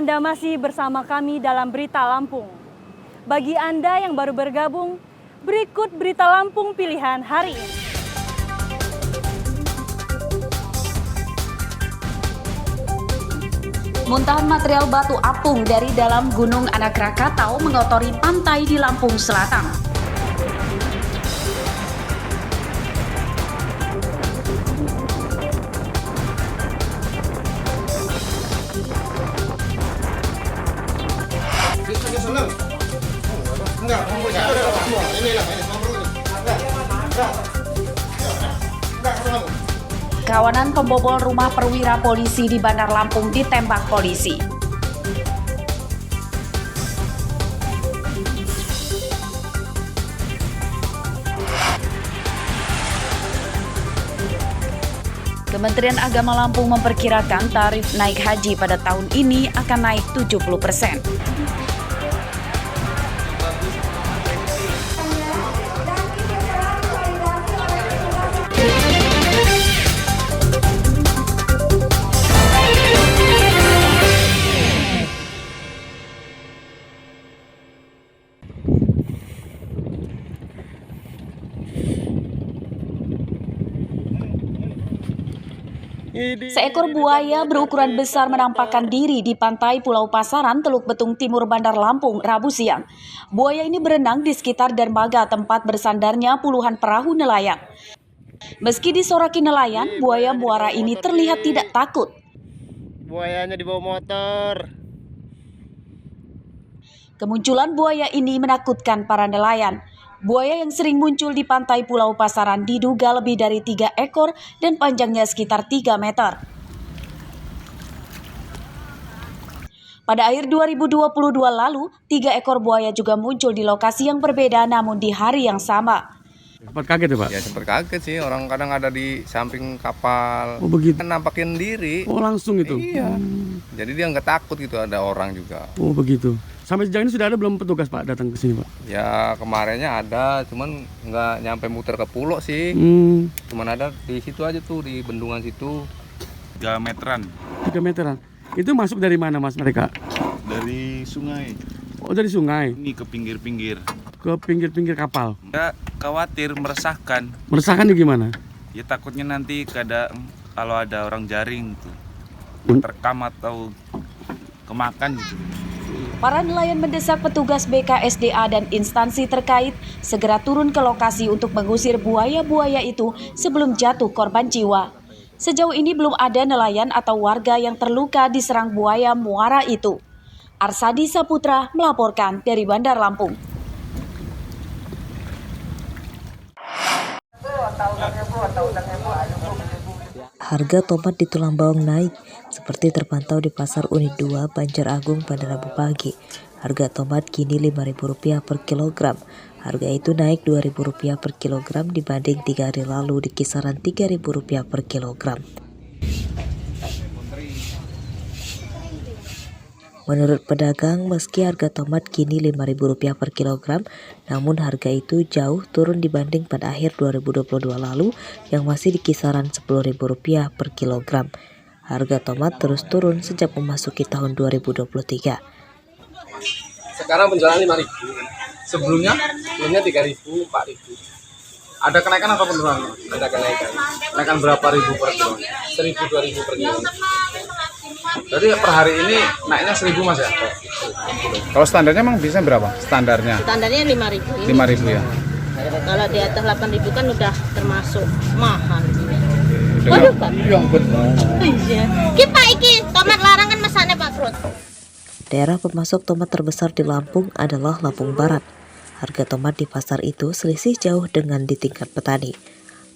Anda masih bersama kami dalam Berita Lampung. Bagi Anda yang baru bergabung, berikut Berita Lampung pilihan hari ini. Muntahan material batu apung dari dalam Gunung Anak Rakatau mengotori pantai di Lampung Selatan. Kawanan pembobol rumah perwira polisi di Bandar Lampung ditembak polisi. Kementerian Agama Lampung memperkirakan tarif naik haji pada tahun ini akan naik 70%. Seekor buaya berukuran besar menampakkan diri di pantai Pulau Pasaran, Teluk Betung Timur, Bandar Lampung, Rabu siang. Buaya ini berenang di sekitar dermaga tempat bersandarnya puluhan perahu nelayan. Meski disoraki nelayan, buaya muara ini terlihat tidak takut. Buayanya dibawa motor. Kemunculan buaya ini menakutkan para nelayan. Buaya yang sering muncul di pantai Pulau Pasaran diduga lebih dari 3 ekor dan panjangnya sekitar 3 meter. Pada akhir 2022 lalu, 3 ekor buaya juga muncul di lokasi yang berbeda namun di hari yang sama. Sempat kaget ya Pak? Ya sempat kaget sih, orang kadang ada di samping kapal. Oh begitu? Kan nampakin diri. Oh langsung itu? Iya. Jadi dia nggak takut gitu, ada orang juga. Oh begitu. Sampai sejauh ini sudah ada belum petugas Pak datang ke sini Pak? Ya kemarinnya ada, cuman nggak nyampe muter ke pulau sih. Cuman ada di situ aja tuh, di bendungan situ. 3 meteran. 3 meteran. Itu masuk dari mana Mas mereka? Dari sungai. Oh dari sungai? Ini ke pinggir-pinggir. Ke pinggir-pinggir kapal? Ya khawatir, meresahkan. Meresahkan gimana? Ya takutnya nanti kalau ada orang jaring tuh terkam atau kemakan gitu. Para nelayan mendesak petugas BKSDA dan instansi terkait segera turun ke lokasi untuk mengusir buaya-buaya itu sebelum jatuh korban jiwa. Sejauh ini belum ada nelayan atau warga yang terluka diserang buaya muara itu. Arsadi Saputra melaporkan dari Bandar Lampung. Harga tomat di Tulang Bawang naik, seperti terpantau di Pasar Unit 2 Banjar-Agung pada Rabu pagi. Harga tomat kini Rp5.000 per kilogram. Harga itu naik Rp2.000 per kilogram dibanding 3 hari lalu di kisaran Rp3.000 per kilogram. Menurut pedagang, meski harga tomat kini Rp5.000 per kilogram, namun harga itu jauh turun dibanding pada akhir 2022 lalu yang masih di kisaran Rp10.000 per kilogram. Harga tomat terus turun sejak memasuki tahun 2023. Sekarang penjualan Rp5.000. Sebelumnya 3.000, 4.000. Ada kenaikan atau penurunan? Ada kenaikan. Kenaikan berapa ribu per kilo? 1.000, 2.000 per kilo. Jadi per hari ini naiknya 1.000 Mas ya? Kalau standarnya emang biasanya berapa? Standarnya? Standarnya 5.000 ini. 5.000 ya? Kalau di atas 8.000 kan udah termasuk mahal. Dengan, Waduh Pak. iya betul. Iya. Kita iki tomat larangan mesane Pak Krut. Daerah pemasok tomat terbesar di Lampung adalah Lampung Barat. Harga tomat di pasar itu selisih jauh dengan di tingkat petani.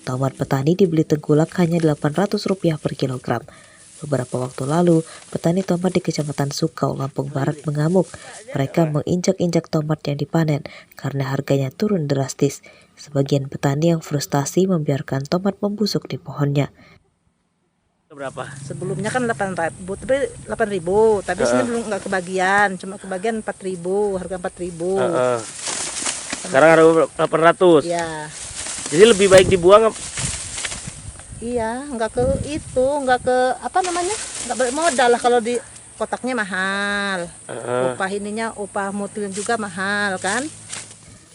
Tomat petani dibeli tengkulak hanya Rp800 per kilogram. Beberapa waktu lalu, petani tomat di Kecamatan Sukau, Lampung Barat mengamuk. Mereka menginjak-injak tomat yang dipanen karena harganya turun drastis. Sebagian petani yang frustasi membiarkan tomat membusuk di pohonnya. Berapa? Sebelumnya kan 8.000, tapi sini belum nggak kebagian, cuma kebagian 4.000, harga 4.000. Sekarang harga 800. Iya. Jadi lebih baik dibuang. Iya, nggak ke apa namanya? Nggak bermodal lah kalau kotaknya mahal. Upah mutil juga mahal kan.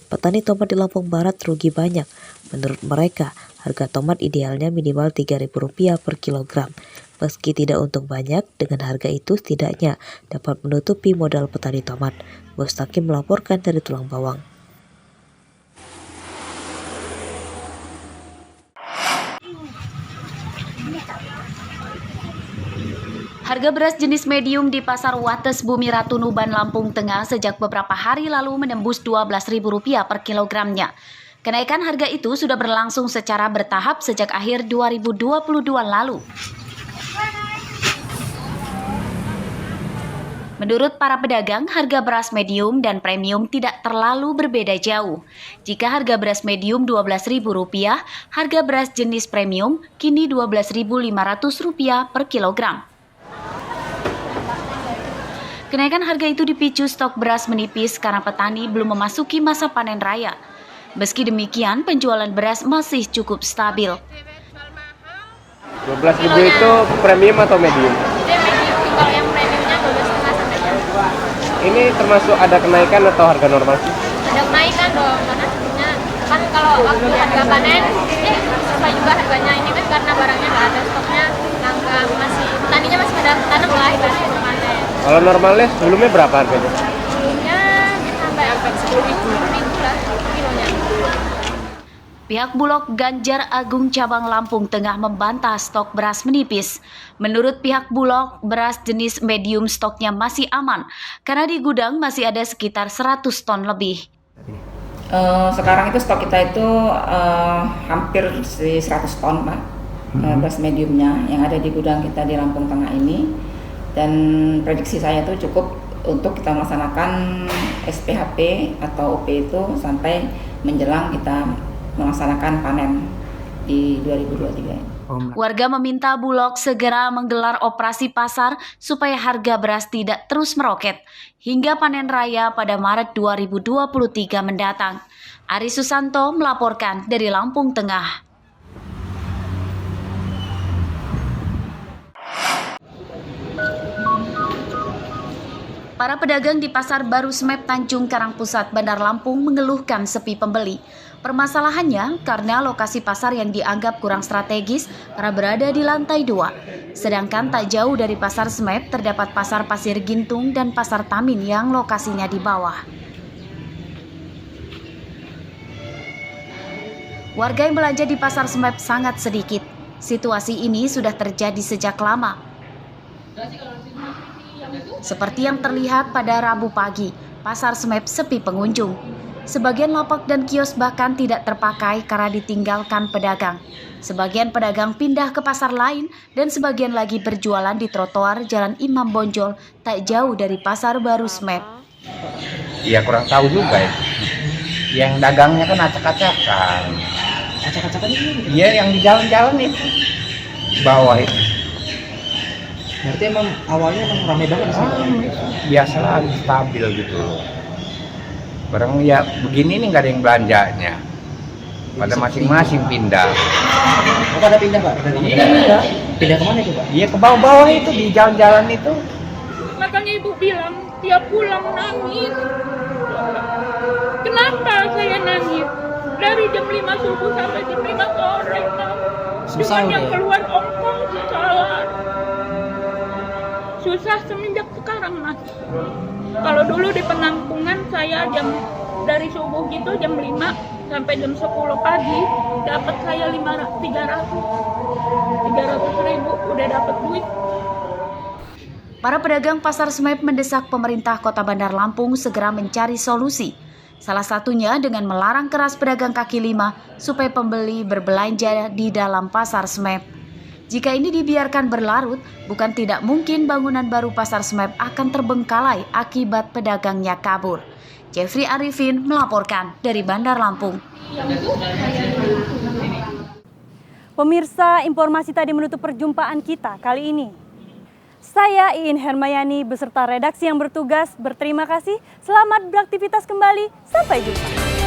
Petani tomat di Lampung Barat rugi banyak. Menurut mereka, harga tomat idealnya minimal Rp3.000 per kilogram. Meski tidak untung banyak, dengan harga itu setidaknya dapat menutupi modal petani tomat. Mustaqim melaporkan dari Tulang Bawang. Harga beras jenis medium di Pasar Wates Bumi Ratu Nuban, Lampung Tengah sejak beberapa hari lalu menembus Rp12.000 per kilogramnya. Kenaikan harga itu sudah berlangsung secara bertahap sejak akhir 2022 lalu. Menurut para pedagang, harga beras medium dan premium tidak terlalu berbeda jauh. Jika harga beras medium Rp12.000, harga beras jenis premium kini Rp12.500 per kilogram. Kenaikan harga itu dipicu stok beras menipis karena petani belum memasuki masa panen raya. Meski demikian, penjualan beras masih cukup stabil. Rp12.000 itu premium atau medium? Medium, kalau yang premiumnya 12,5 sampai 1. Ini termasuk ada kenaikan atau harga normal sih? Ada kenaikan dong, karena sebelumnya kan kalau waktu harga panen, sesuai juga harganya. Ini kan karena barangnya nggak ada stoknya, petaninya masih pada tanam lah ibaratnya untuk panen. Kalau normalnya sebelumnya berapa harganya? Sebelumnya sampai 10.000 lah kilonya. Pihak Bulog Ganjar Agung Cabang Lampung Tengah membantah stok beras menipis. Menurut pihak Bulog, beras jenis medium stoknya masih aman karena di gudang masih ada sekitar 100 ton lebih. Sekarang itu stok kita itu hampir 100 ton, Pak. Beras mediumnya yang ada di gudang kita di Lampung Tengah ini. Dan prediksi saya itu cukup untuk kita melaksanakan SPHP atau OP itu sampai menjelang kita melaksanakan panen di 2023. Warga meminta Bulog segera menggelar operasi pasar supaya harga beras tidak terus meroket hingga panen raya pada Maret 2023 mendatang. Ari Susanto melaporkan dari Lampung Tengah. Para pedagang di Pasar Baru Smep Tanjung Karang Pusat, Bandar Lampung mengeluhkan sepi pembeli. Permasalahannya karena lokasi pasar yang dianggap kurang strategis karena berada di lantai 2. Sedangkan tak jauh dari Pasar Smep terdapat Pasar Pasir Gintung dan Pasar Tamin yang lokasinya di bawah. Warga yang belanja di Pasar Smep sangat sedikit. Situasi ini sudah terjadi sejak lama. Seperti yang terlihat pada Rabu pagi, Pasar Smep sepi pengunjung. Sebagian lapak dan kios bahkan tidak terpakai karena ditinggalkan pedagang. Sebagian pedagang pindah ke pasar lain dan sebagian lagi berjualan di trotoar Jalan Imam Bonjol tak jauh dari Pasar Baru Smep. Ya kurang tahu juga ya. Yang dagangnya kan acak-acakan. Acak-acakan itu? Iya, yang di jalan-jalan itu. Bawah itu. Berarti emang awalnya emang ramai banget sih. Biasalah stabil gitu loh. Barang ya begini nih nggak ada yang belanjanya. Pada masing-masing pindah. Oh, pada pindah Pak? Iya. Pindah kemana itu Pak? Iya ke bawah-bawah itu di jalan-jalan itu. Makanya ibu bilang tiap pulang nangis. Kenapa saya nangis? Dari jam 5 subuh sampai jam 5 sore. Cuma yang keluar ongkos jalan. Susah semenjak sekarang Mas. Kalau dulu di penampungan saya dari subuh gitu jam 5 sampai jam 10 pagi dapat saya 300.000 udah dapat duit. Para pedagang Pasar Smep mendesak pemerintah Kota Bandar Lampung segera mencari solusi. Salah satunya dengan melarang keras pedagang kaki lima supaya pembeli berbelanja di dalam Pasar Smep. Jika ini dibiarkan berlarut, bukan tidak mungkin bangunan baru Pasar Smep akan terbengkalai akibat pedagangnya kabur. Jeffrey Arifin melaporkan dari Bandar Lampung. Pemirsa, informasi tadi menutup perjumpaan kita kali ini. Saya Iin Hermayani beserta redaksi yang bertugas berterima kasih. Selamat beraktivitas kembali. Sampai jumpa.